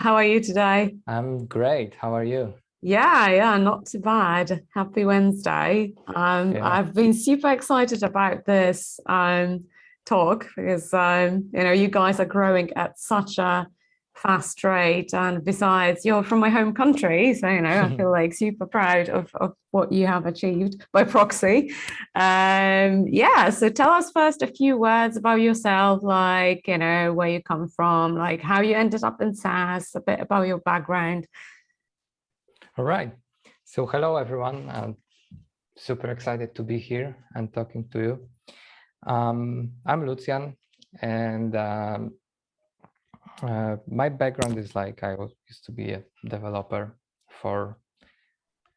How are you today? I'm great. How are you? Yeah, not too bad. Happy Wednesday. Yeah. I've been super excited about this talk because you guys are growing at such a fast rate, and besides, you're from my home country, so I feel like super proud of what you have achieved by proxy. Yeah, so tell us first a few words about yourself, like where you come from, like how you ended up in SaaS, a bit about your background. All right. So hello, everyone. I'm super excited to be here and talking to you. I'm Lucjan, and my background is like used to be a developer for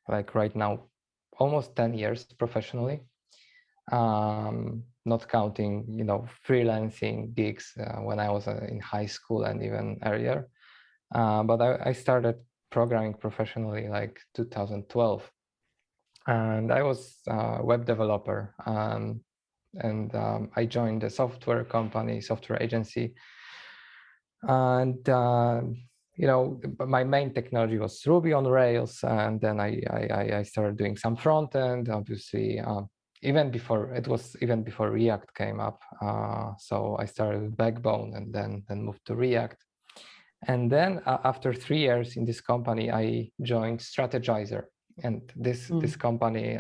like right now almost 10 years professionally. Not counting, freelancing gigs when I was in high school and even earlier. But I started programming professionally like 2012, and I was a web developer. I joined a software company, software agency, and my main technology was Ruby on Rails, and then I started doing some front end, obviously. Even before React came up, so I started with Backbone and then moved to React. And then after 3 years in this company, I joined Strategizer. And this company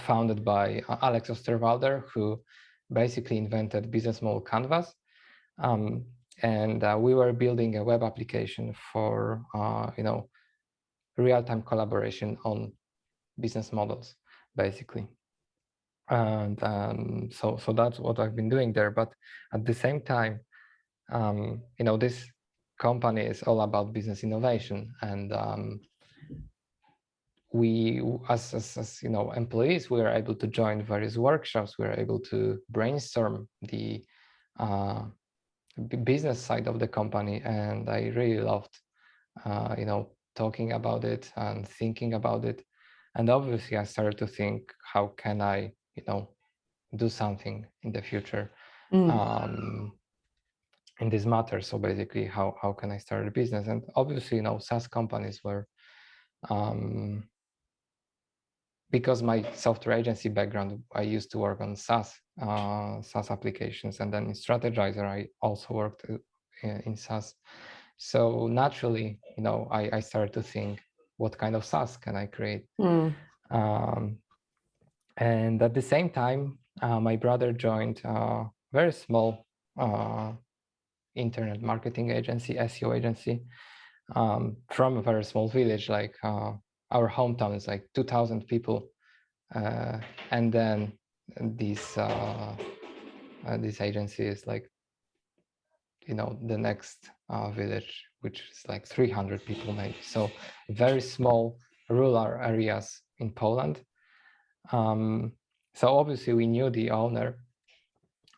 founded by Alex Osterwalder, who basically invented business model Canvas. We were building a web application for real-time collaboration on business models, basically. And so that's what I've been doing there. But at the same time, this company is all about business innovation, and we, as employees, we are able to join various workshops. We are able to brainstorm the business side of the company, and I really loved, talking about it and thinking about it. And obviously, I started to think, how can I, do something in the future in this matter? So basically, how can I start a business? And obviously, SaaS companies were, because my software agency background, I used to work on SaaS applications, and then in Strategizer, I also worked in SaaS. So naturally, I started to think, what kind of SaaS can I create? And at the same time, my brother joined a very small internet marketing agency, SEO agency, from a very small village. Like our hometown is like 2,000 people, and then this agency is like, the next village, which is like 300 people maybe. So very small rural areas in Poland. So obviously we knew the owner,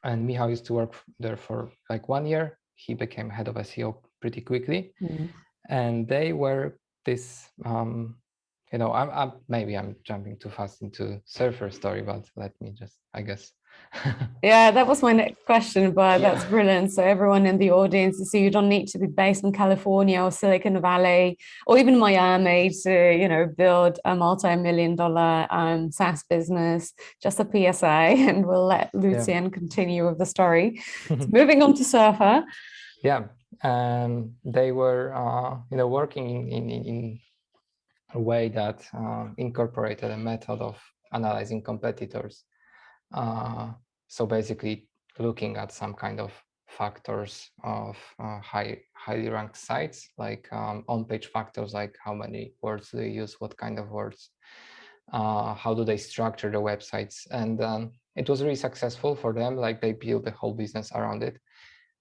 and Michał used to work there for like 1 year. He became head of SEO pretty quickly. And they were this, maybe I'm jumping too fast into Surfer story, but let me just, I guess. Yeah, that was my next question, but that's brilliant. So everyone in the audience, so you don't need to be based in California or Silicon Valley or even Miami to, build a multi-million-dollar SaaS business. Just a PSA, and we'll let Lucjan continue with the story. So moving on to Surfer. Yeah, they were, working in a way that incorporated a method of analyzing competitors. So basically looking at some kind of factors of highly ranked sites, like on-page factors, like how many words do they use, what kind of words, how do they structure the websites. And it was really successful for them. Like they built the whole business around it.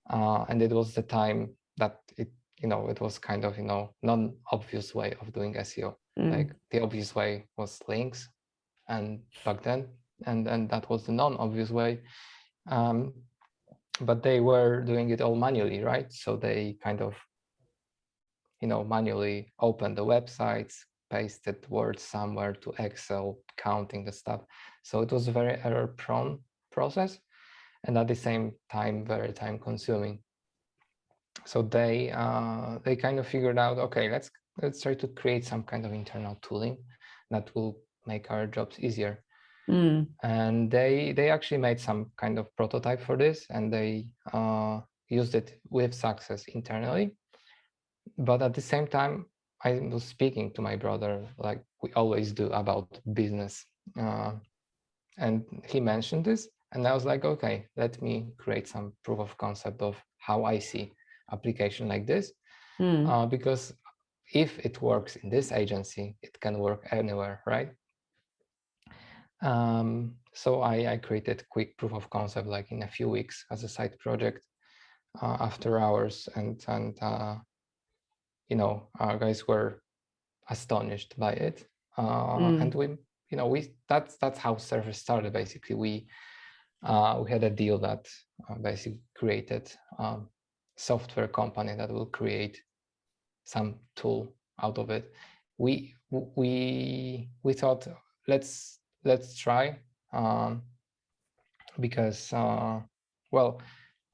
And it was the time that it was kind of, non-obvious way of doing SEO. Like the obvious way was links, and back then, and that was the non-obvious way. But they were doing it all manually, right? So they kind of, manually opened the websites, pasted words somewhere to Excel, counting the stuff. So it was a very error-prone process, and at the same time, very time-consuming. So they kind of figured out, okay, let's try to create some kind of internal tooling that will make our jobs easier. And they actually made some kind of prototype for this, and they used it with success internally. But at the same time, I was speaking to my brother, like we always do, about business. And he mentioned this, and I was like, okay, let me create some proof of concept of how I see application like this. Because if it works in this agency, it can work anywhere, right? So I created quick proof of concept, like in a few weeks, as a side project after hours, and you know, our guys were astonished by it, and that's how Surfer started. Basically, we had a deal that basically created software company that will create some tool out of it. We thought, let's try, because well,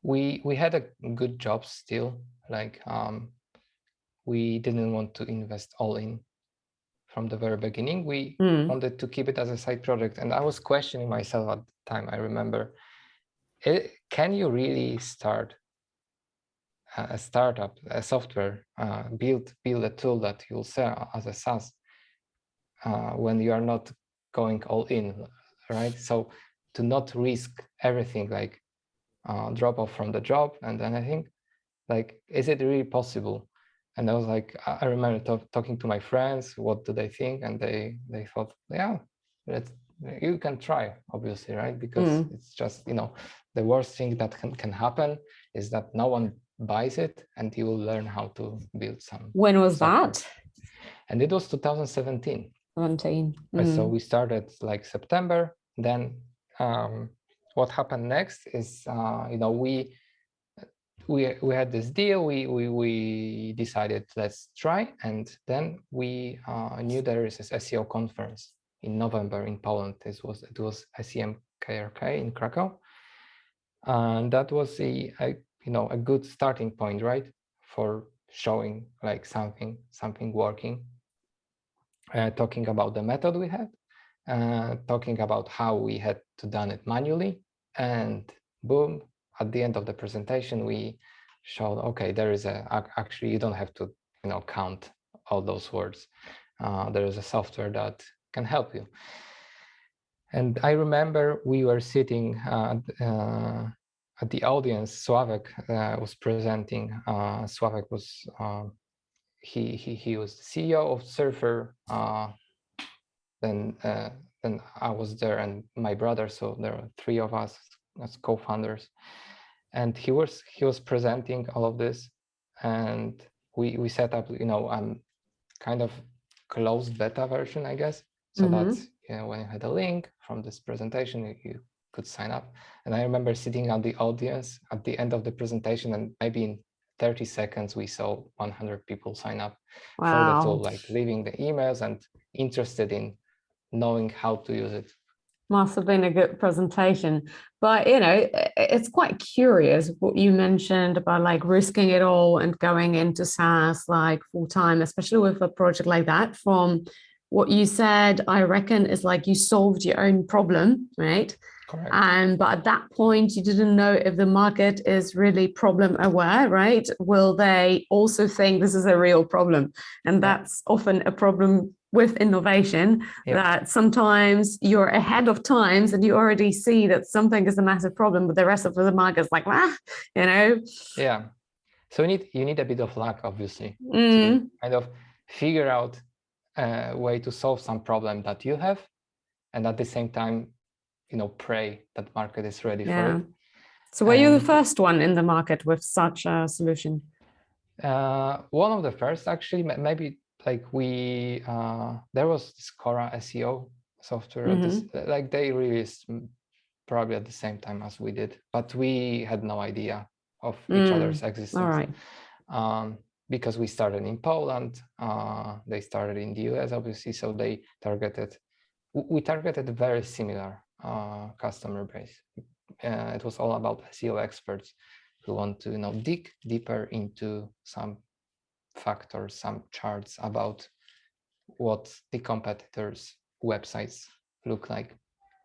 we had a good job still, like we didn't want to invest all in from the very beginning. We wanted to keep it as a side project, and I was questioning myself at the time. I remember, can you really start a startup, a software, build a tool that you'll sell as a SaaS when you are not going all in, right? So to not risk everything, like drop off from the job and anything, like, is it really possible? And I was like, I remember talking to my friends, what do they think? And they thought, yeah, you can try, obviously, right? Because it's just, you know, the worst thing that can happen is that no one buys it, and you will learn how to build some. When was software. that? And it was 2017. 17. So we started like September. Then what happened next is, you know, we had this deal. We decided, let's try, and then we knew there is this SEO conference in November in Poland. It was SEM KRK in Krakow, and that was a you know, a good starting point, right, for showing like something working, talking about the method we had, talking about how we had to done it manually, and boom, at the end of the presentation we showed, okay, there is actually, you don't have to, you know, count all those words. There is a software that can help you. And I remember we were sitting at the audience. Sławek was presenting. Sławek was he was the CEO of Surfer. Then I was there, and my brother. So there were three of us as co-founders, and he was presenting all of this, and we set up, you know, kind of closed beta version, I guess. So that, you know, when you had a link from this presentation, you could sign up. And I remember sitting at the audience at the end of the presentation, and maybe in 30 seconds we saw 100 people sign up for the tool, like leaving the emails and interested in knowing how to use it. Must have been a good presentation. But, you know, it's quite curious what you mentioned about like risking it all and going into SaaS like full time, especially with a project like that. From what you said, I reckon, is like you solved your own problem, right? Correct. But at that point, you didn't know if the market is really problem aware, right? Will they also think this is a real problem? And that's often a problem with innovation, that sometimes you're ahead of times and you already see that something is a massive problem, but the rest of the market is like, you know? Yeah. So you need a bit of luck, obviously, to kind of figure out a way to solve some problem that you have, and at the same time, you know, pray that market is ready for it. So were you the first one in the market with such a solution? One of the first, actually. Maybe like we there was this Cora SEO software, like they released probably at the same time as we did, but we had no idea of each other's existence. All right. Because we started in Poland, they started in the US, obviously, so we targeted a very similar customer base. It was all about SEO experts who want to, dig deeper into some factors, some charts about what the competitors' websites look like.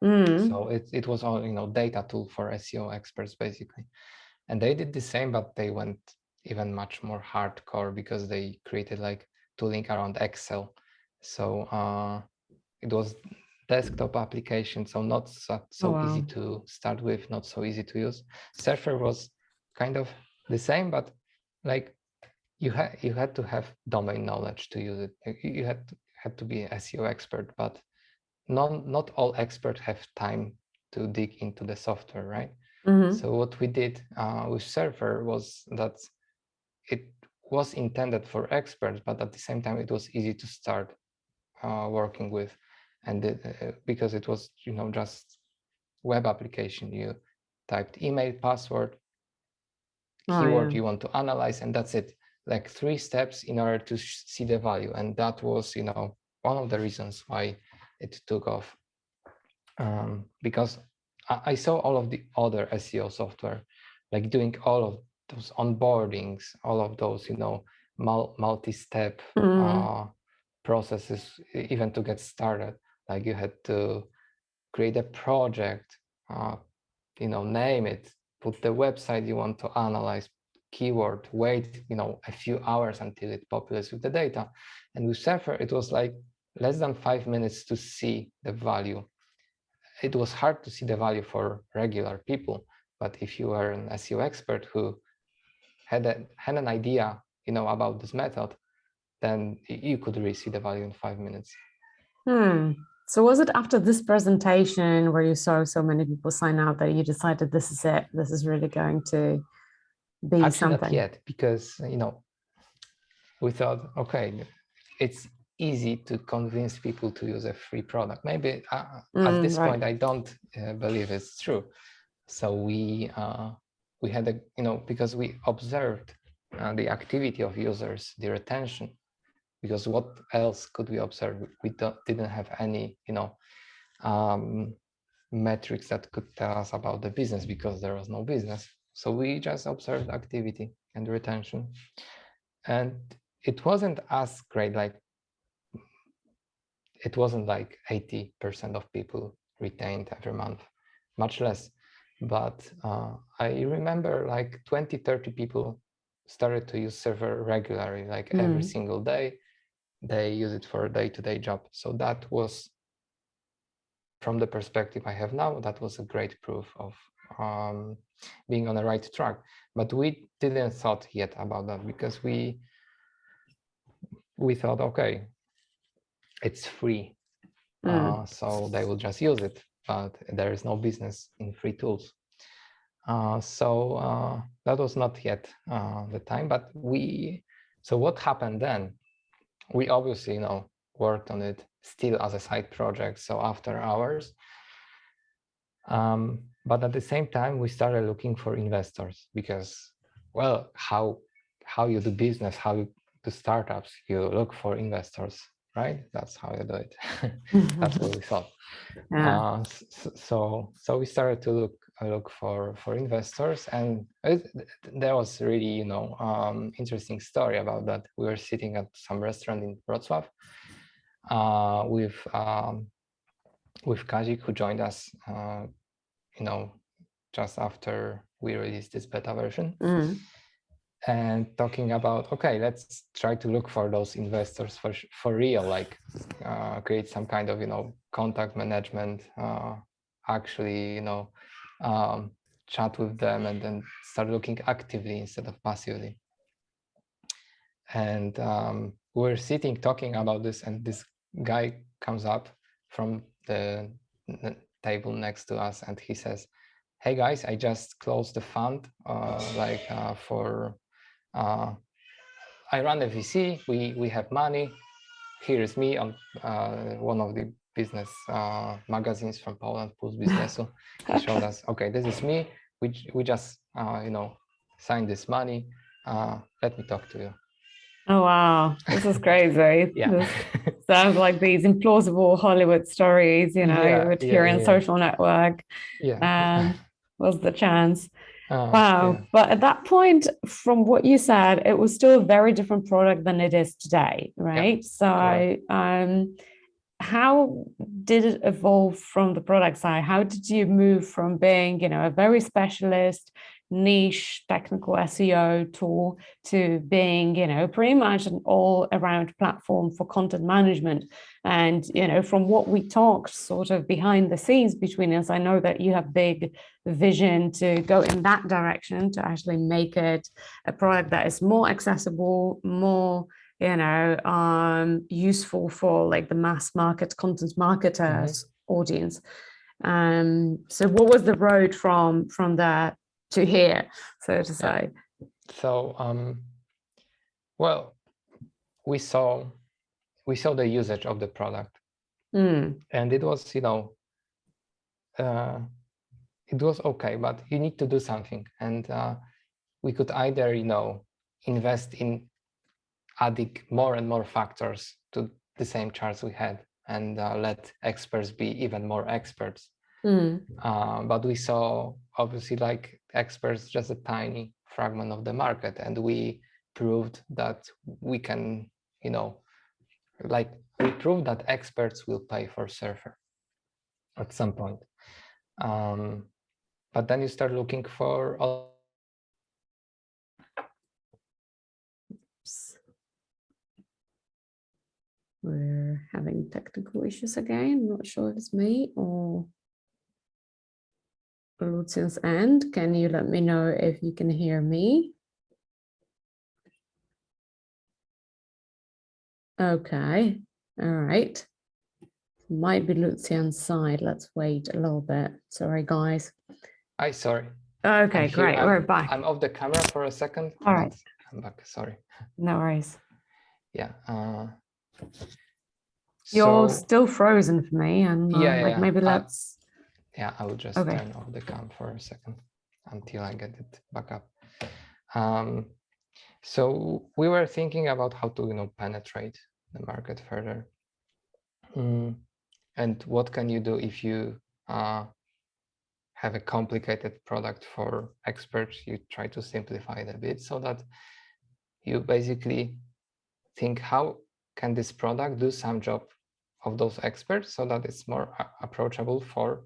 So it was all, data tool for SEO experts basically. And they did the same, but they went even much more hardcore because they created like tooling around Excel. So it was desktop application, so not so easy to start with, not so easy to use. Surfer was kind of the same, but like you had to have domain knowledge to use it. You had to be an SEO expert, but not all experts have time to dig into the software, right? So what we did with Surfer was that it was intended for experts, but at the same time it was easy to start working with, and because it was just web application. You typed email, password, keyword you want to analyze, and that's it. Like 3 steps in order to see the value, and that was one of the reasons why it took off, because I saw all of the other SEO software like doing all of those onboardings, all of those multi-step processes, even to get started. Like you had to create a project, name it, put the website you want to analyze, keyword, wait a few hours until it populates with the data. And with Surfer it was like less than 5 minutes to see the value. It was hard to see the value for regular people, but if you were an SEO expert who had an idea about this method, then you could really see the value in 5 minutes. So was it after this presentation where you saw so many people sign up that you decided this is it, this is really going to be Actually, something? not yet, because we thought, okay, it's easy to convince people to use a free product. Maybe at this point I don't believe it's true. So we had because we observed the activity of users, the retention, because what else could we observe? We didn't have any metrics that could tell us about the business, because there was no business. So we just observed activity and retention, and it wasn't as great. Like it wasn't like 80% of people retained every month, much less. But I remember like 20-30 people started to use Surfer regularly, like every single day. They use it for a day-to-day job. So that was, from the perspective I have now, that was a great proof of being on the right track. But we didn't thought yet about that, because we thought, okay, it's free, so they will just use it, but there is no business in free tools. So that was not yet the time. But so what happened then? We obviously worked on it still as a side project, so after hours. But at the same time, we started looking for investors, because, well, how you do business, how you do startups, you look for investors, right? That's how you do it. That's what we thought. Yeah. So we started to look for investors, and there was really interesting story about that. We were sitting at some restaurant in Wrocław with Kazik, who joined us just after we released this beta version, and talking about, okay, let's try to look for those investors for real, like create some kind of contact management, actually chat with them, and then start looking actively instead of passively. And we're sitting talking about this, and this guy comes up from the table next to us, and he says, hey guys, I just closed the fund, I run a VC, we have money, here is me on one of the business magazines from Poland, Puls Biznesu. He showed us, okay, this is me, we just signed this money, let me talk to you. Oh wow, this is crazy. Yeah. This sounds like these implausible Hollywood stories, you would hear in Social Network. Yeah. Was the chance. Wow. Yeah, But at that point, from what you said, it was still a very different product than it is today, yeah, right? So, correct. how did it evolve from the product side? How did you move from being, a very specialist, niche, technical SEO tool to being, pretty much an all-around platform for content management? And, from what we talked sort of behind the scenes between us, I know that you have big vision to go in that direction to actually make it a product that is more accessible, more useful for like the mass market content marketers audience. So what was the road from there to here, so to say? So well, we saw the usage of the product, and it was it was okay, but you need to do something, and we could either invest in adding more and more factors to the same charts we had and let experts be even more experts. But we saw obviously like experts just a tiny fragment of the market, and we proved that we can, we proved that experts will pay for Surfer at some point. But then you start looking for We're having technical issues again. Not sure if it's me or Lucjan's end. Can you let me know if you can hear me? Okay, all right. Might be Lucjan's side. Let's wait a little bit. Sorry, guys. Sorry. Okay, great. We're back. I'm off the camera for a second. All right. I'm back. Sorry. No worries. Yeah. You're still frozen for me, and maybe let's. Yeah, I will just turn off the cam for a second until I get it back up. So we were thinking about how to penetrate the market further. And what can you do if you have a complicated product for experts? You try to simplify it a bit so that you basically think, how can this product do some job of those experts so that it's more approachable for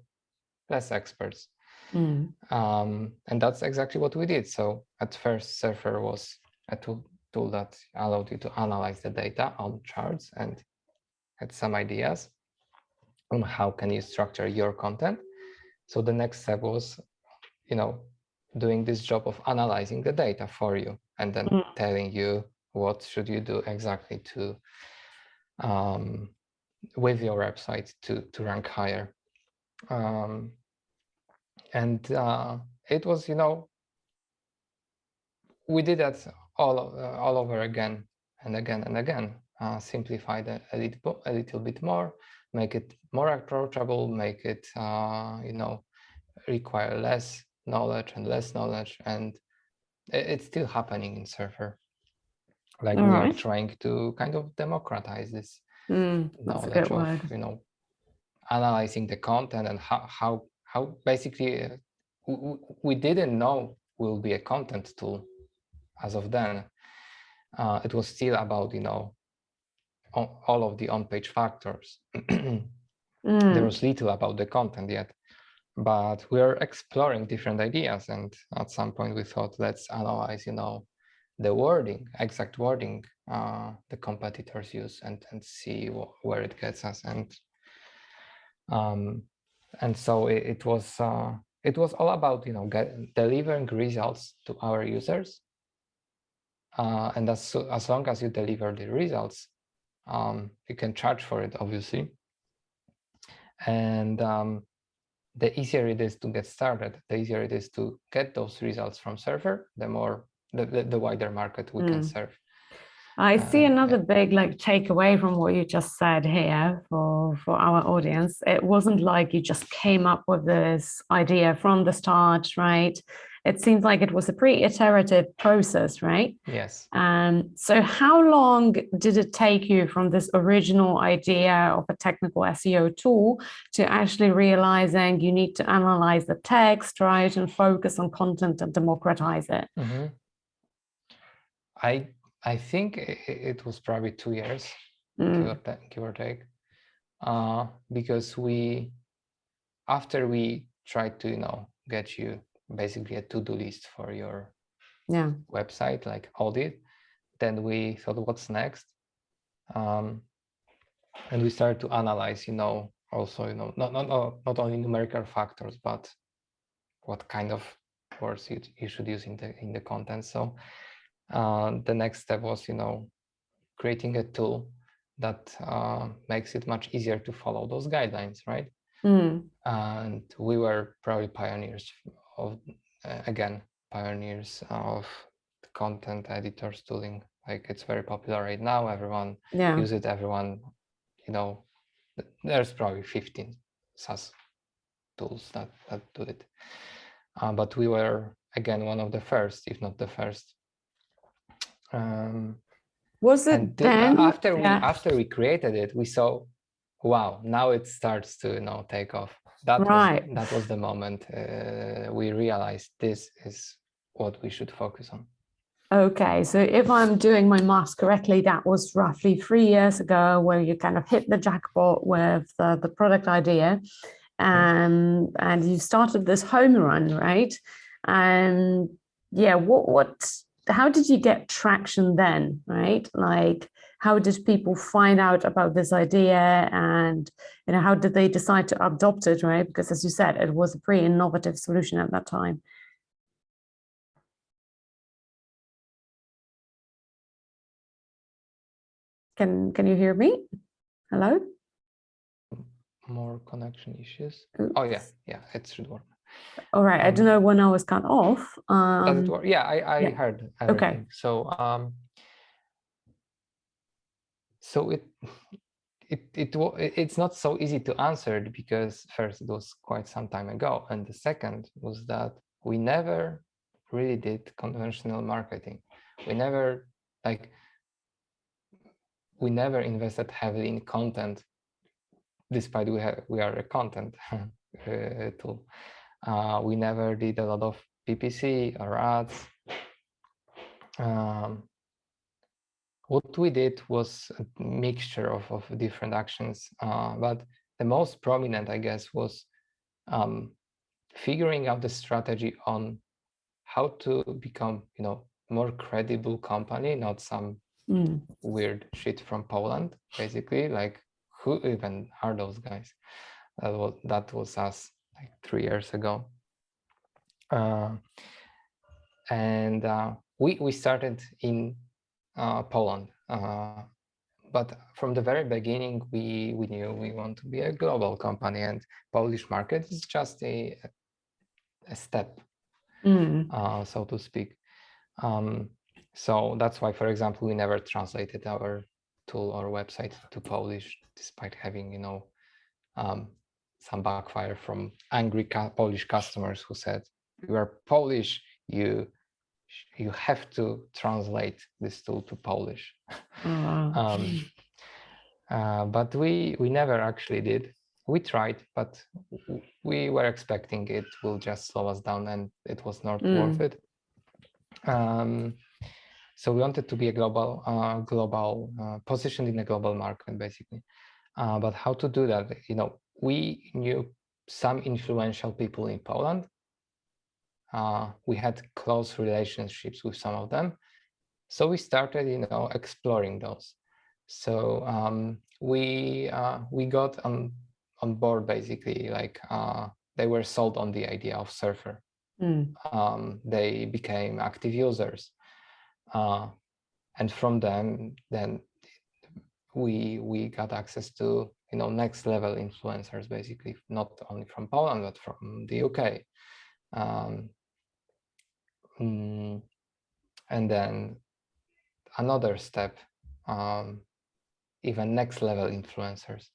less experts? And that's exactly what we did. So at first, Surfer was a tool that allowed you to analyze the data on charts and had some ideas on how can you structure your content. So the next step was, doing this job of analyzing the data for you and then telling you what should you do exactly to with your website to rank higher. And it was, we did that all over again and again and again. Simplified a little bit more, make it more approachable, make it require less knowledge, and it's still happening in Surfer. Like we are trying to kind of democratize this knowledge of analyzing the content and how basically we didn't know will be a content tool as of then. It was still about all of the on-page factors. There was little about the content yet, but we're exploring different ideas, and at some point we thought, let's analyze the wording, exact wording the competitors use, and see where it gets us. And so it was all about delivering results to our users, and as long as you deliver the results, you can charge for it, obviously. And the easier it is to get started, the easier it is to get those results from Surfer, the wider market we can serve. I see another big takeaway from what you just said here for our audience. It wasn't like you just came up with this idea from the start, right? it seems like it was a pretty iterative process, right? Yes. So how long did it take you from this original idea of a technical SEO tool to actually realizing you need to analyze the text, right, and focus on content and democratize it? Mm-hmm. I think it was probably 2 years, give or take, because after we tried to get you basically a to-do list for your website, like audit, then we thought, what's next? And we started to analyze, also, not only numerical factors, but what kind of words you should use in the content. So the next step was, creating a tool that makes it much easier to follow those guidelines, right? And we were probably pioneers of the content editors tooling. Like, it's very popular right now. Everyone uses it. Everyone, there's probably 15 SaaS tools that do it. But we were, again, one of the first, if not the first. Was it then? After we created it, we saw, wow, now it starts to take off. That was the moment we realized this is what we should focus on. Okay, so if I'm doing my maths correctly, that was roughly 3 years ago, where you kind of hit the jackpot with the product idea, and you started this home run, right? And how did you get traction then, right? Like, how did people find out about this idea, and how did they decide to adopt it, right? Because, as you said, it was a pretty innovative solution at that time. Can you hear me? Hello? More connection issues. Oops. Oh yeah, it should work. All right. I don't know when I was cut off. Does it work? Yeah, I heard everything. Okay. So it's not so easy to answer, because first, it was quite some time ago, and the second was that we never really did conventional marketing. We never invested heavily in content, despite we are a content tool. We never did a lot of PPC or ads. What we did was a mixture of different actions, but the most prominent, I guess, was figuring out the strategy on how to become, more credible company, not some weird shit from Poland, basically. Like, who even are those guys? That was us like 3 years ago. And we started in Poland, but from the very beginning, we knew we want to be a global company, and Polish market is just a step, so to speak. So that's why, for example, we never translated our tool or website to Polish, despite having some backfire from angry Polish customers who said, "You are Polish, you have to translate this tool to Polish." But we never actually did. We tried, but we were expecting it will just slow us down, and it was not worth it. So we wanted to be a global positioned in a global market, basically. But how to do that? We knew some influential people in Poland. We had close relationships with some of them, so we started, exploring those. So we got on board, basically, like they were sold on the idea of Surfer. They became active users, and from them, then we got access to next level influencers, basically, not only from Poland but from the UK. And then another step, even next level influencers.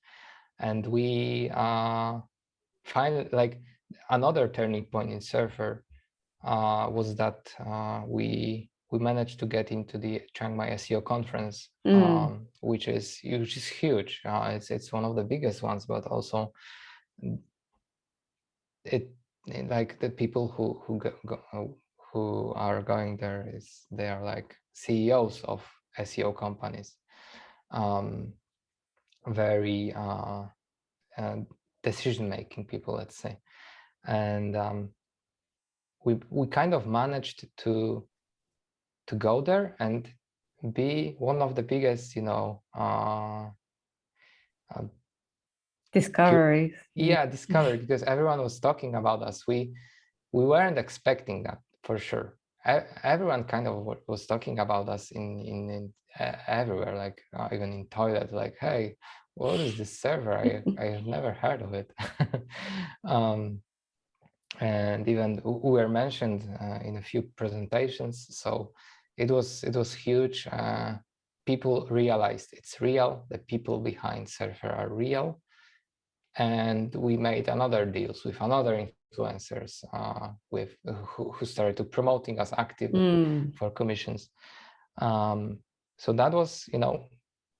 And we finally, like, another turning point in Surfer was that we managed to get into the Chiang Mai SEO conference, which is huge. It's one of the biggest ones, but also like the people who are going there they are like CEOs of SEO companies, very decision-making people, let's say, and we kind of managed to go there and be one of the biggest, discoveries. Discovery, because everyone was talking about us. We weren't expecting that, for sure. Everyone kind of was talking about us in everywhere, like even in toilet, like, hey, what is this server? I have never heard of it. And even we were mentioned in a few presentations, so it was huge. People realized it's real, the people behind Surfer are real, and we made another deals with another influencers who started to promoting us actively for commissions. So that was,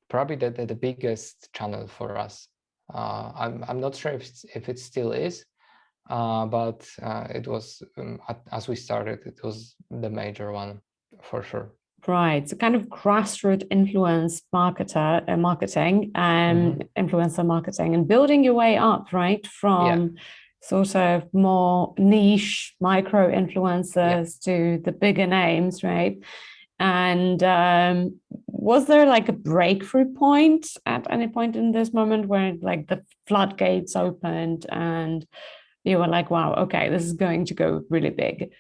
probably the biggest channel for us. I'm not sure if it still is, but it was, as we started, it was the major one for sure. Right, so kind of grassroots influence marketing and influencer marketing, and building your way up, right, from sort of more niche micro influencers to the bigger names, right? And was there like a breakthrough point at any point in this moment where like the floodgates opened and you were like, wow, okay, this is going to go really big?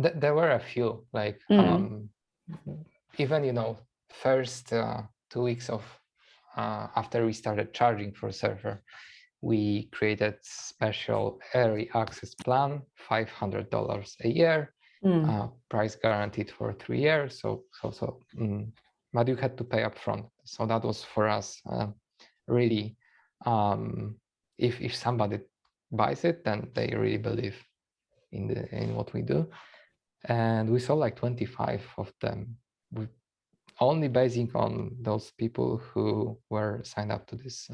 There were a few, like even first 2 weeks of after we started charging for server, we created special early access plan, $500 a year, price guaranteed for 3 years. But you had to pay upfront. So that was for us really, if somebody buys it, then they really believe in what we do. And we saw like 25 of them, only basing on those people who were signed up to this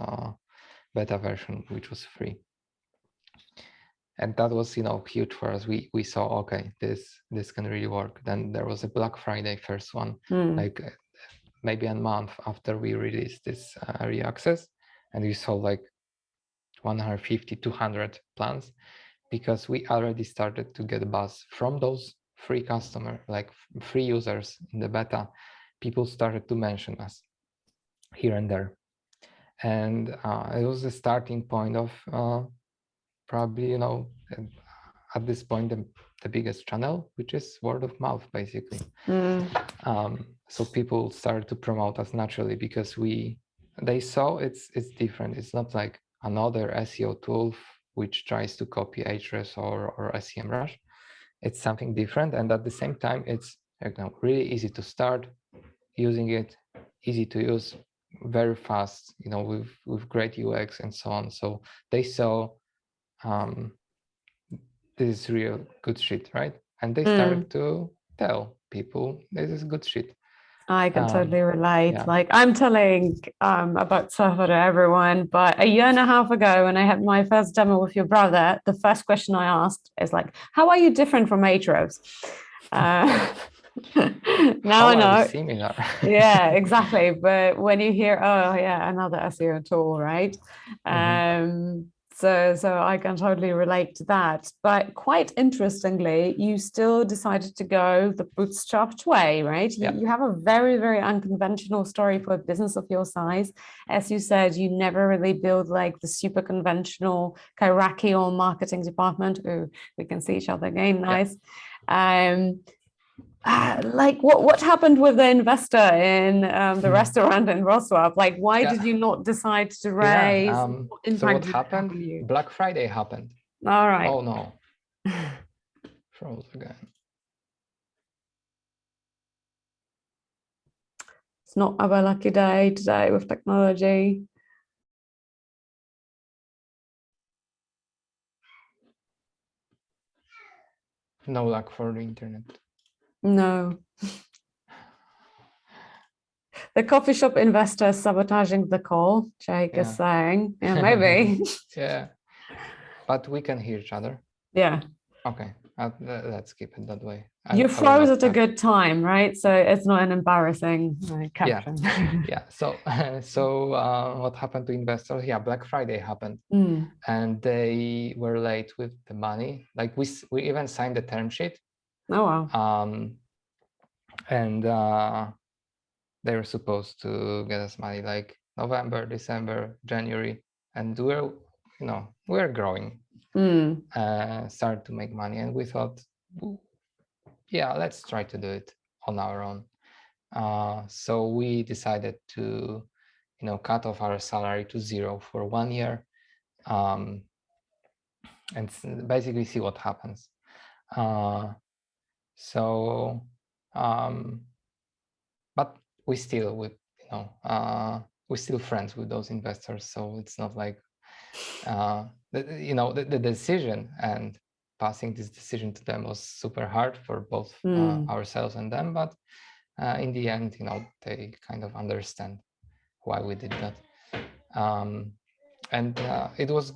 beta version, which was free. And that was, huge for us. We saw, okay, this can really work. Then there was a Black Friday first one, like maybe a month after we released this early access, and we saw like 150, 200 plans, because we already started to get a buzz from those free customer, like free users in the beta. People started to mention us here and there, and it was the starting point of probably, at this point the biggest channel, which is word of mouth, basically. So people started to promote us naturally because they saw it's different. It's not like another SEO tool which tries to copy Ahrefs or SEMrush. It's something different, and at the same time, it's really easy to start using it, easy to use, very fast, with great UX and so on. So they saw this is real good shit, right? And they started to tell people this is good shit. I can totally relate. Like, I'm telling about Surfer to everyone, but a year and a half ago, when I had my first demo with your brother, the first question I asked is like, how are you different from Ahrefs? Now I know. Similar. Yeah, exactly. But when you hear, oh yeah, another SEO tool, right? So I can totally relate to that. But quite interestingly, you still decided to go the bootstrapped way, right? You have a very, very unconventional story for a business of your size. As you said, you never really build like the super conventional hierarchical marketing department. Oh, we can see each other again. Nice. Like what happened with the investor in the restaurant in Wrocław? Like, why did you not decide to raise? So what happened? Black Friday happened. All right. Oh no. Froze again. It's not our lucky day today with technology. No luck for the internet. No. The coffee shop investor sabotaging the call, Jake is saying. Yeah, maybe. Yeah. But we can hear each other. Yeah. Okay. Let's keep it that way. You froze at a good time, right? So it's not an embarrassing caption. Yeah. So what happened to investors? Yeah, Black Friday happened, and they were late with the money. Like we even signed the term sheet. Oh wow. And they were supposed to get us money like November, December, January, and we're growing, start to make money, and we thought, yeah, let's try to do it on our own. So we decided to, cut off our salary to 0 for 1 year, and basically see what happens. But we still we're still friends with those investors, so it's not like the decision and passing this decision to them was super hard for both ourselves and them, but in the end, they kind of understand why we did that. And it was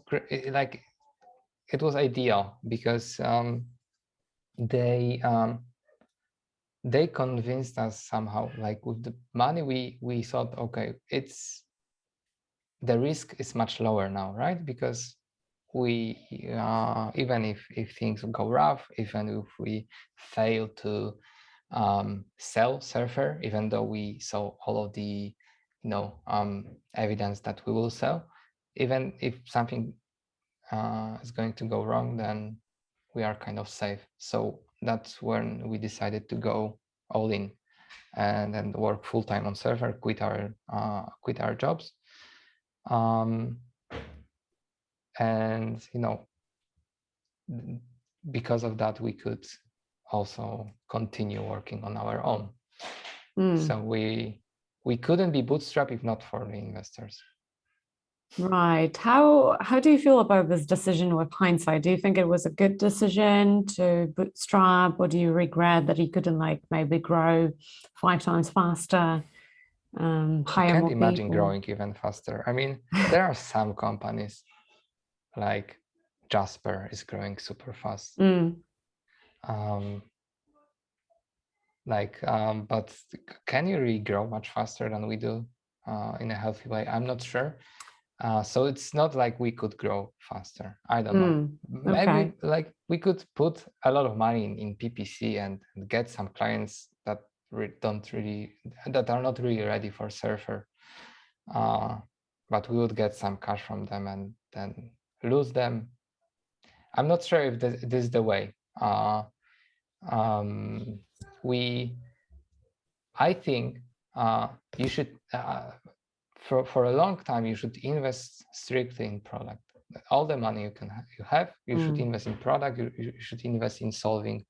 it was ideal because they convinced us somehow, like with the money we thought, okay, the risk is much lower now, right? Because we even if things go rough, even if we fail to sell Surfer, even though we saw all of the evidence that we will sell, even if something is going to go wrong, then we are kind of safe. So that's when we decided to go all in and then work full time on Surfer, quit our jobs, and because of that we could also continue working on our own. So we couldn't be bootstrapped if not for the investors. Right. How do you feel about this decision with hindsight? Do you think it was a good decision to bootstrap, or do you regret that you couldn't maybe grow 5 times faster, hire I can't more imagine people? growing even faster. I mean, there are some companies like Jasper is growing super fast. But can you really grow much faster than we do in a healthy way? I'm not sure. So it's not like we could grow faster. I don't know. Maybe we could put a lot of money in PPC and get some clients that are not really ready for Surfer. But we would get some cash from them and then lose them. I'm not sure if this is the way. I think you should, for a long time, you should invest strictly in product. All the money you should invest in product. You should invest in solving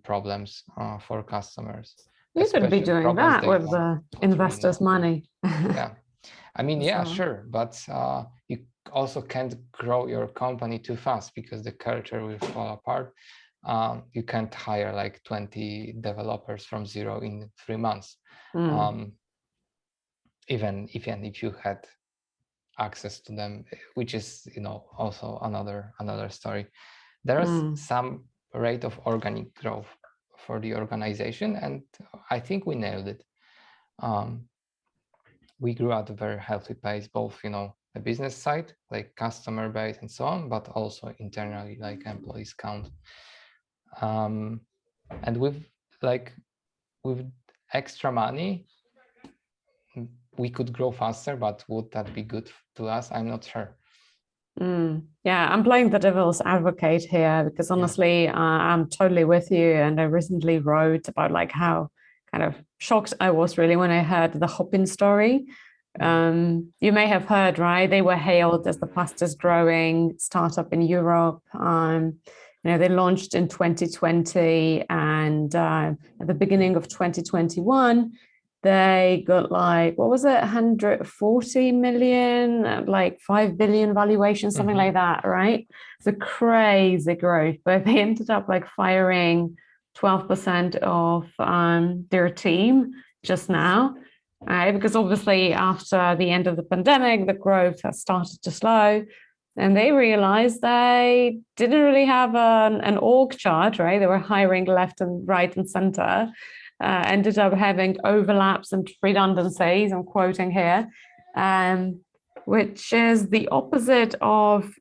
problems for customers. You could be doing that with the investors' money. Yeah, I mean, yeah, sure, but you also can't grow your company too fast because the culture will fall apart. You can't hire like 20 developers from 0 in 3 months. Even if you had access to them, which is also another story. There is some rate of organic growth for the organization, and I think we nailed it. We grew at a very healthy pace, both the business side, like customer base and so on, but also internally, like employees count. And with extra money, we could grow faster, but would that be good to us? I'm not sure. Yeah, I'm playing the devil's advocate here because honestly, I'm totally with you. And I recently wrote about how kind of shocked I was really when I heard the Hopin story. You may have heard, right? They were hailed as the fastest growing startup in Europe. They launched in 2020, and at the beginning of 2021, they got like, what was it, 140 million, like 5 billion valuation, something like that, right? It's a crazy growth, but they ended up like firing 12% of their team just now, right? Because obviously after the end of the pandemic, the growth has started to slow. And they realized they didn't really have an org chart, right? They were hiring left and right and center. Ended up having overlaps and redundancies, I'm quoting here, which is the opposite of,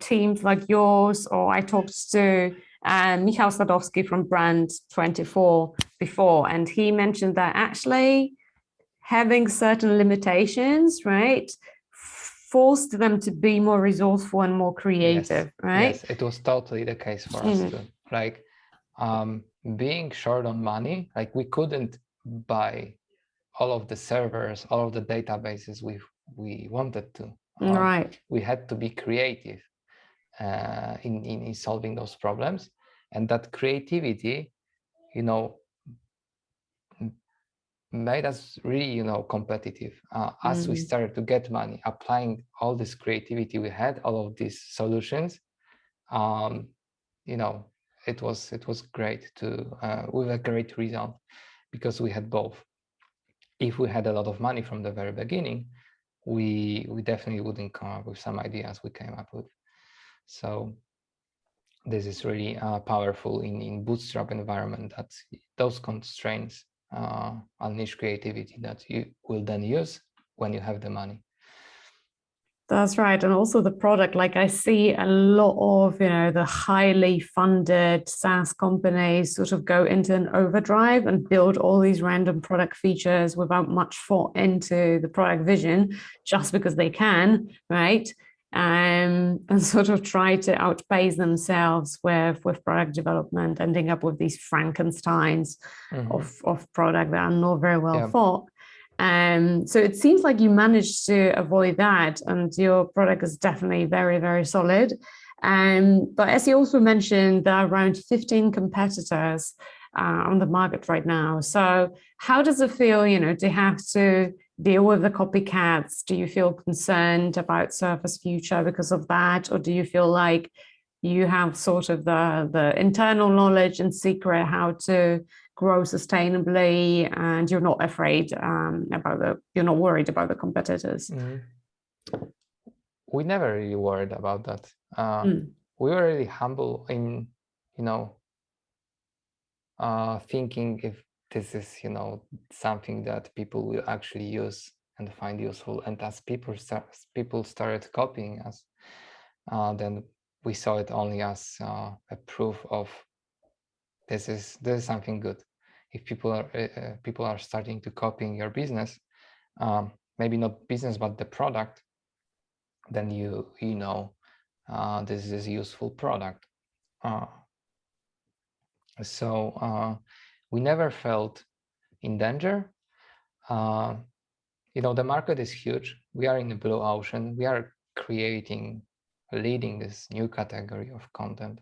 teams like yours, or I talked to Michał Sadowski from Brand 24 before, and he mentioned that actually having certain limitations, right, forced them to be more resourceful and more creative, yes, right? Yes, it was totally the case for us too. Like being short on money, like we couldn't buy all of the servers, all of the databases we wanted to. Right. We had to be creative in solving those problems, and that creativity, made us really, competitive. As we started to get money, applying all this creativity we had, all of these solutions, it was great to with a great result, because we had both. If we had a lot of money from the very beginning, we definitely wouldn't come up with some ideas we came up with. So this is really powerful in bootstrap environment, that those constraints unleash creativity that you will then use when you have the money. That's right. And also the product, like I see a lot of, the highly funded SaaS companies sort of go into an overdrive and build all these random product features without much thought into the product vision, just because they can, right? And sort of try to outpace themselves with product development, ending up with these Frankensteins of product that are not very well thought. So it seems like you managed to avoid that, and your product is definitely very, very solid. But as you also mentioned, there are around 15 competitors on the market right now. So how does it feel, to have to deal with the copycats? Do you feel concerned about Surfer's future because of that? Or do you feel like you have sort of the internal knowledge and secret how to grow sustainably, and you're not afraid you're not worried about the competitors? We never really worried about that. We were really humble in, thinking if this is, something that people will actually use and find useful. And as people started copying us, then we saw it only as a proof of this is something good. If people are starting to copying your business, maybe not business but the product, then this is a useful product. So we never felt in danger. The market is huge. We are in the blue ocean. We are leading this new category of content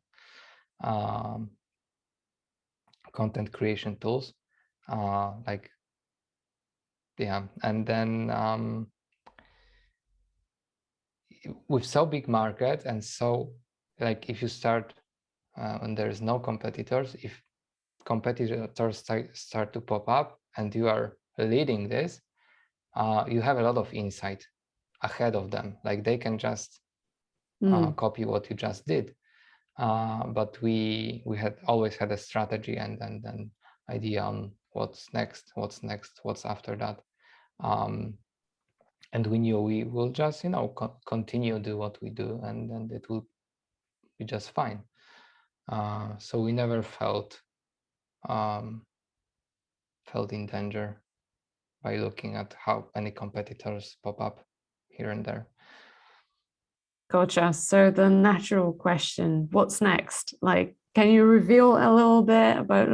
creation tools, and then with so big market, and so if you start when there is no competitors, if competitors start to pop up and you are leading this, you have a lot of insight ahead of them. Like they can just copy what you just did. But we had always had a strategy and then idea on what's next, what's after that. And we knew we will just, continue do what we do, and then it will be just fine. So we never felt in danger by looking at how many competitors pop up here and there. Gotcha. So the natural question, what's next? Can you reveal a little bit about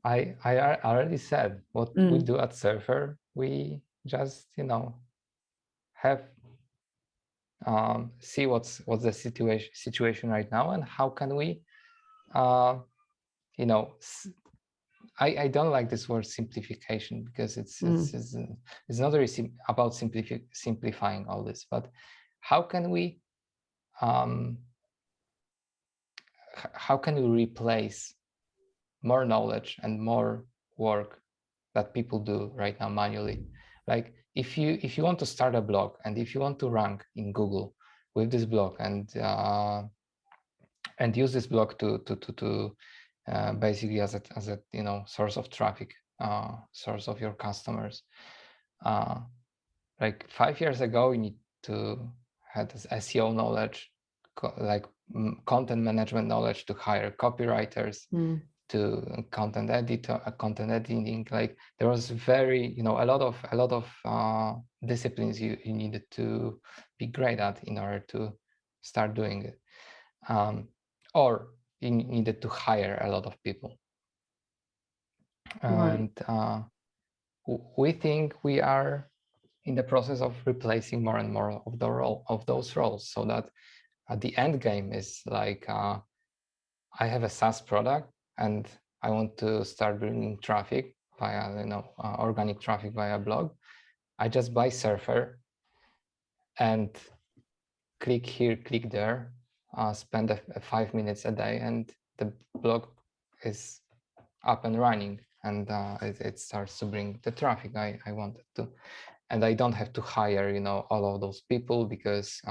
I already said what we do at Surfer. We just, have see what's the situation right now, and how can we I don't like this word simplification, because it's not really about simplifying all this, but how can we replace more knowledge and more work that people do right now manually? Like if you want to start a blog, and if you want to rank in Google with this blog, and use this blog to basically as a source of traffic, source of your customers. Like 5 years ago, you need to have this SEO knowledge, content management knowledge, to hire copywriters, to content editing. Like there was very a lot of disciplines you needed to be great at in order to start doing it, or you needed to hire a lot of people. And we think we are in the process of replacing more and more of those roles, so that the end game is like, I have a SaaS product and I want to start bringing traffic via organic traffic via blog. I just buy Surfer and click here, click there, spend 5 minutes a day, and the blog is up and running, and it starts to bring the traffic I wanted to. And I don't have to hire all of those people, because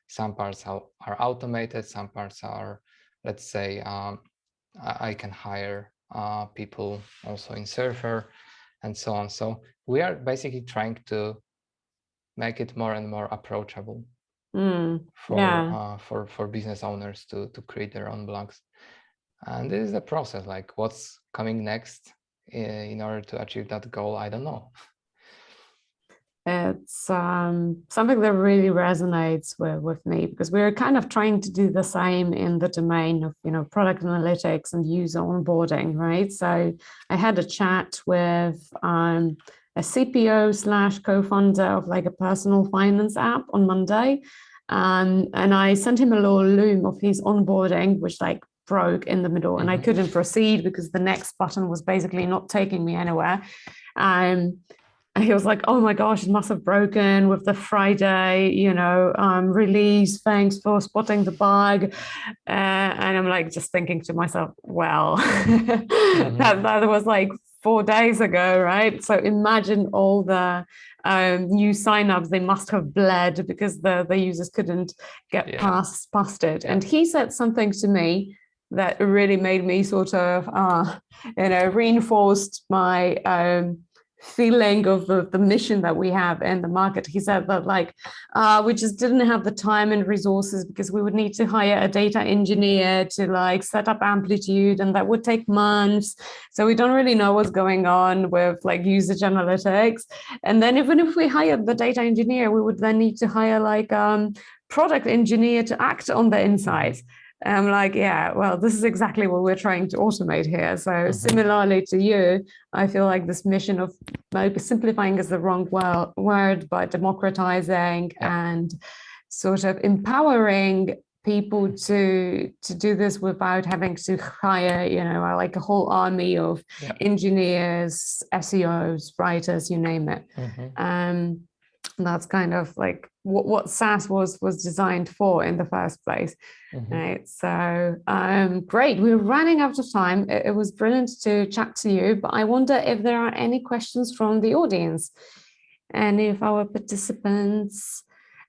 some parts are automated, some parts are, let's say, I can hire people also in Surfer, and so on. So we are basically trying to make it more and more approachable for business owners to create their own blogs. And this is the process. Like, what's coming next in order to achieve that goal, I don't know. It's something that really resonates with me, because we're kind of trying to do the same in the domain of product analytics and user onboarding, right? So I had a chat with a CPO / co-founder of like a personal finance app on Monday, and I sent him a little loom of his onboarding, which like broke in the middle, and I couldn't proceed because the next button was basically not taking me anywhere. And he was like, oh my gosh, it must have broken with the Friday, release. Thanks for spotting the bug. And I'm like, just thinking to myself, well, that was like 4 days ago, right? So imagine all the new signups they must have bled because the users couldn't get past it. And he said something to me that really made me sort of, reinforced my feeling of the mission that we have in the market. He said that like we just didn't have the time and resources, because we would need to hire a data engineer to like set up Amplitude, and that would take months. So we don't really know what's going on with like usage analytics. And then even if we hired the data engineer, we would then need to hire like product engineer to act on the insights. I'm like, yeah, well, this is exactly what we're trying to automate here. So similarly to you, I feel like this mission of maybe simplifying is the wrong word, but democratizing and sort of empowering people to do this without having to hire, like a whole army of engineers, SEOs, writers, you name it. That's kind of like what SaaS was designed for in the first place. Right. So great. We're running out of time. It was brilliant to chat to you, but I wonder if there are any questions from the audience, any of our participants.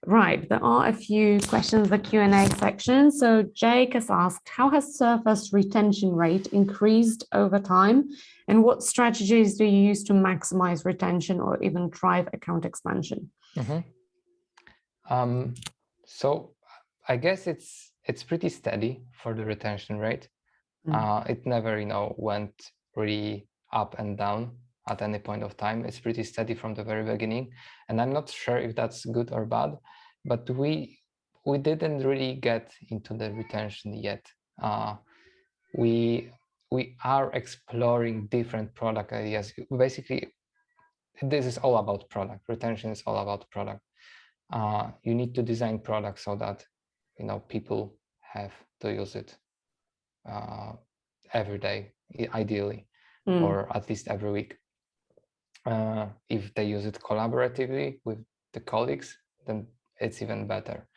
Right, there are a few questions in the Q&A section. So Jake has asked, how has Surfer's retention rate increased over time? And what strategies do you use to maximize retention or even drive account expansion? So I guess it's pretty steady for the retention rate. It never, went really up and down at any point of time. It's pretty steady from the very beginning, and I'm not sure if that's good or bad, but we didn't really get into the retention yet. We are exploring different product ideas. Basically, this is all about product. Retention is all about product. You need to design products so that people have to use it every day, ideally. or at least every week. If they use it collaboratively with the colleagues, then it's even better.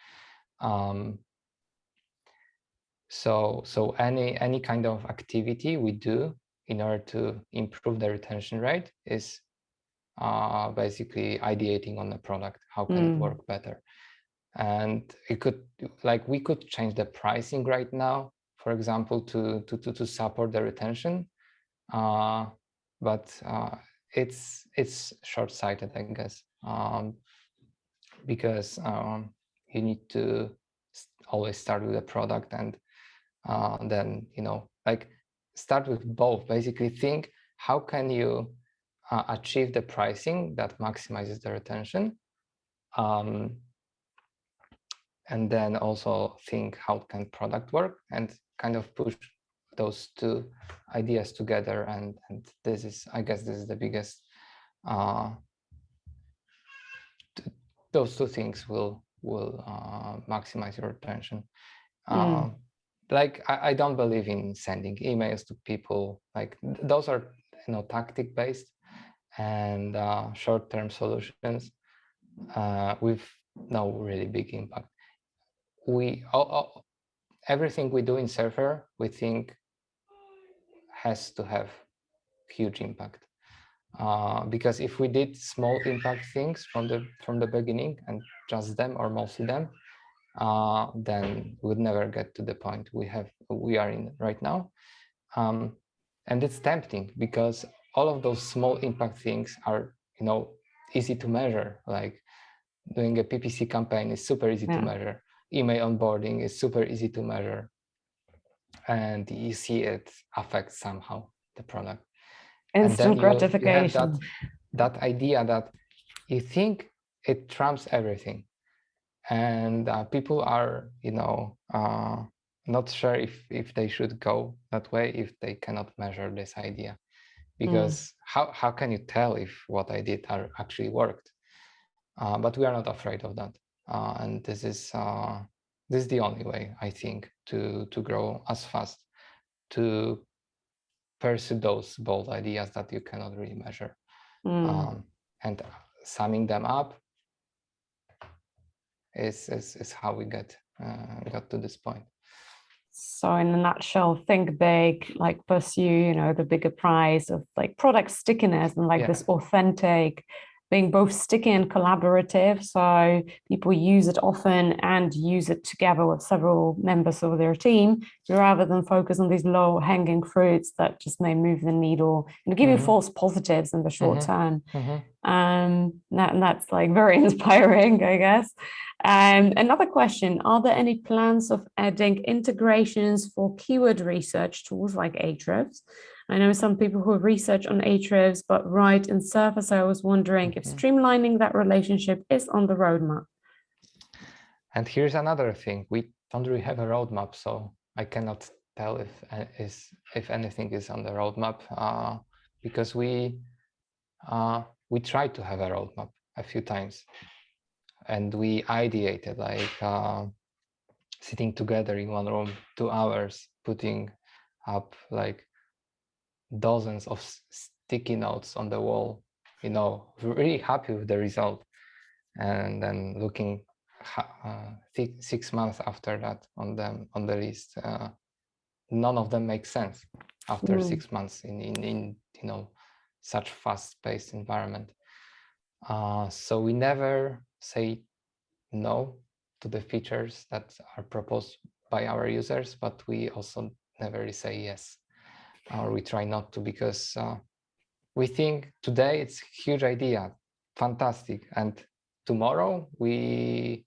So any kind of activity we do in order to improve the retention rate is basically ideating on the product. How can it work better? And it could, like, we could change the pricing right now, for example, to support the retention, but it's short-sighted, I guess, because you need to always start with the product, and then, you know, like, start with both. Basically think, how can you achieve the pricing that maximizes the retention, and then also think, how can product work, and kind of push those two ideas together. And this is, I guess, this is the biggest, those two things will maximize your retention. Like, I don't believe in sending emails to people. Like, those are, you know, tactic based and short-term solutions with no really big impact. Everything we do in Surfer, we think, has to have huge impact, because if we did small impact things from the beginning, and just them or mostly them, then we'd never get to the point we are in right now. And it's tempting, because all of those small impact things are, you know, easy to measure. Like, doing a PPC campaign is super easy to measure. Email onboarding is super easy to measure, and you see it affects somehow the product. Instant gratification. You have that idea that you think it trumps everything, and people are, you know, not sure if they should go that way if they cannot measure this idea, because how can you tell if what I did actually worked? But we are not afraid of that, and this is the only way, I think, to grow as fast, to pursue those bold ideas that you cannot really measure, and summing them up is how we got to this point. So in a nutshell, think big, like pursue, you know, the bigger prize of like product stickiness, and like this authentic, being both sticky and collaborative. So people use it often and use it together with several members of their team, rather than focus on these low hanging fruits that just may move the needle and give you false positives in the short term. That's like very inspiring, I guess. Another question, are there any plans of adding integrations for keyword research tools like Ahrefs? I know some people who research on Ahrefs but write in Surface. I was wondering if streamlining that relationship is on the roadmap. And here's another thing, we don't really have a roadmap, so I cannot tell if anything is on the roadmap, because we tried to have a roadmap a few times, and we ideated, like, sitting together in one room 2 hours, putting up like dozens of sticky notes on the wall, you know, really happy with the result. And then looking 6 months after that on the list, none of them make sense after 6 months in you know, such fast-paced environment. So we never say no to the features that are proposed by our users, but we also never say yes, or we try not to, because we think today it's a huge idea, fantastic, and tomorrow we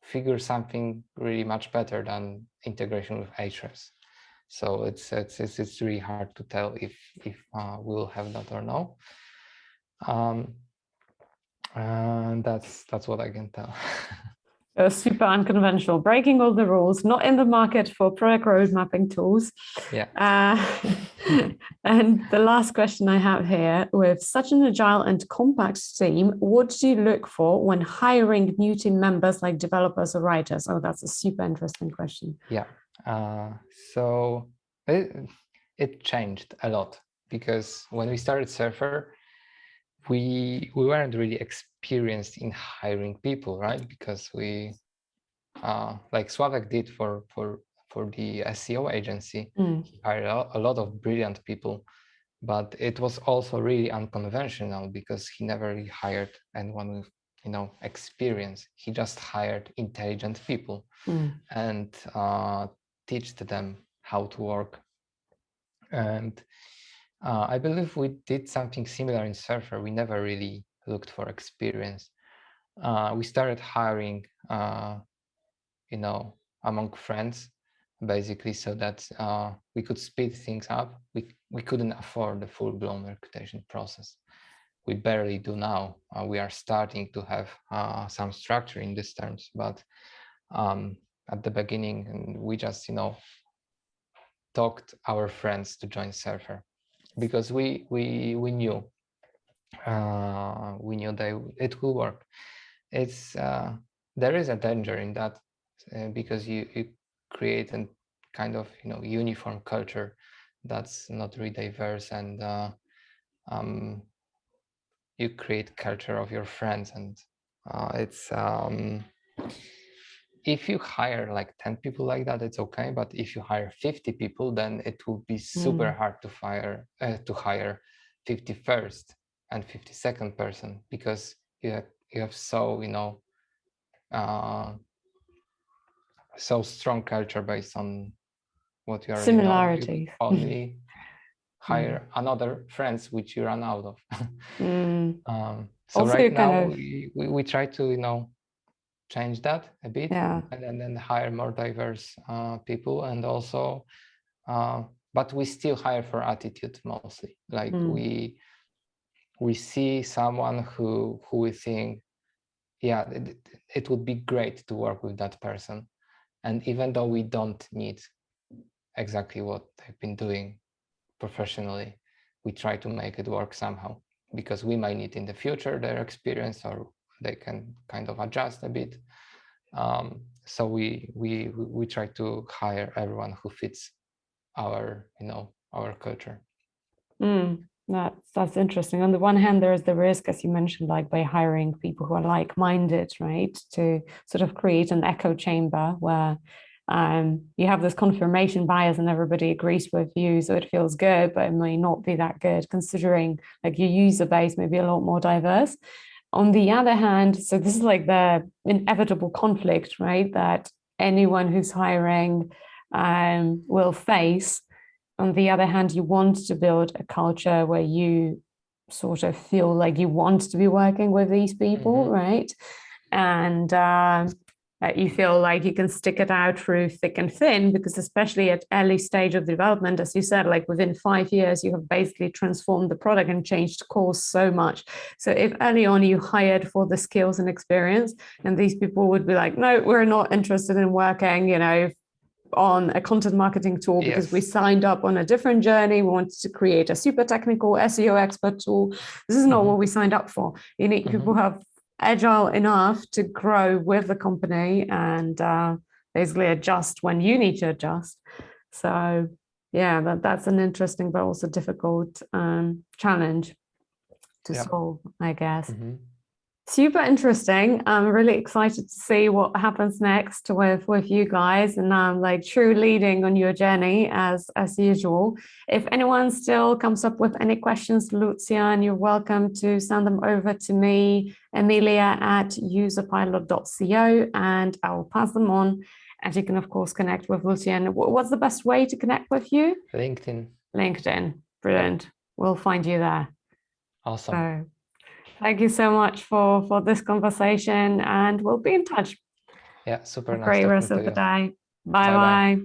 figure something really much better than integration with Ahrefs. So it's really hard to tell if we'll have that or no. And that's what I can tell. Super unconventional, breaking all the rules, not in the market for product road mapping tools. Yeah. And the last question I have here, with such an agile and compact team, what do you look for when hiring new team members like developers or writers? Oh, that's a super interesting question. Yeah. So it changed a lot, because when we started Surfer, we weren't really experienced in hiring people, right? Because we like Sławek did for the SEO agency, he hired a lot of brilliant people, but it was also really unconventional because he never really hired anyone with, you know, experience. He just hired intelligent people and teach them how to work. And I believe we did something similar in Surfer. We never really looked for experience. We started hiring, you know, among friends, basically, so that we could speed things up. We couldn't afford the full-blown recruitation process. We barely do now. We are starting to have some structure in these terms, but at the beginning, we just, you know, talked our friends to join Surfer because we knew it will work. It's there is a danger in that because you create a kind of, you know, uniform culture that's not really diverse, and you create culture of your friends, and it's if you hire like 10 people like that, it's okay, but if you hire 50 people, then it will be super hard to hire 51st and 52nd person, because you have so, you know, so strong culture based on what you already know. You only hire another friends which you run out of. So also right now we try to, you know, change that a bit, and then hire more diverse people, and also but we still hire for attitude mostly. Like we see someone who we think, yeah, it would be great to work with that person, and even though we don't need exactly what they've been doing professionally, we try to make it work somehow, because we might need in the future their experience, or they can kind of adjust a bit. So we try to hire everyone who fits our, you know, our culture. That's interesting. On the one hand, there is the risk, as you mentioned, like by hiring people who are like-minded, right, to sort of create an echo chamber where you have this confirmation bias and everybody agrees with you, so it feels good, but it may not be that good considering like your user base may be a lot more diverse. On the other hand, so this is like the inevitable conflict, right, that anyone who's hiring will face. On the other hand, you want to build a culture where you sort of feel like you want to be working with these people, right? And you feel like you can stick it out through thick and thin, because especially at early stage of development, as you said, like within 5 years, you have basically transformed the product and changed course so much. So if early on you hired for the skills and experience, and these people would be like, no, we're not interested in working, you know, on a content marketing tool, because we signed up on a different journey. We wanted to create a super technical SEO expert tool. This is not what we signed up for. You need people who have agile enough to grow with the company and basically adjust when you need to adjust. So yeah, that's an interesting but also difficult challenge to solve, I guess. Super interesting. I'm really excited to see what happens next with you guys, and I'm like true leading on your journey as usual. If anyone still comes up with any questions, Lucjan, you're welcome to send them over to me, Emilia@userpilot.co, and I will pass them on. And you can of course connect with Lucjan. What's the best way to connect with you? LinkedIn. Brilliant. We'll find you there. Awesome. So, thank you so much for this conversation, and we'll be in touch. Yeah, super nice. Great rest of the day. Bye.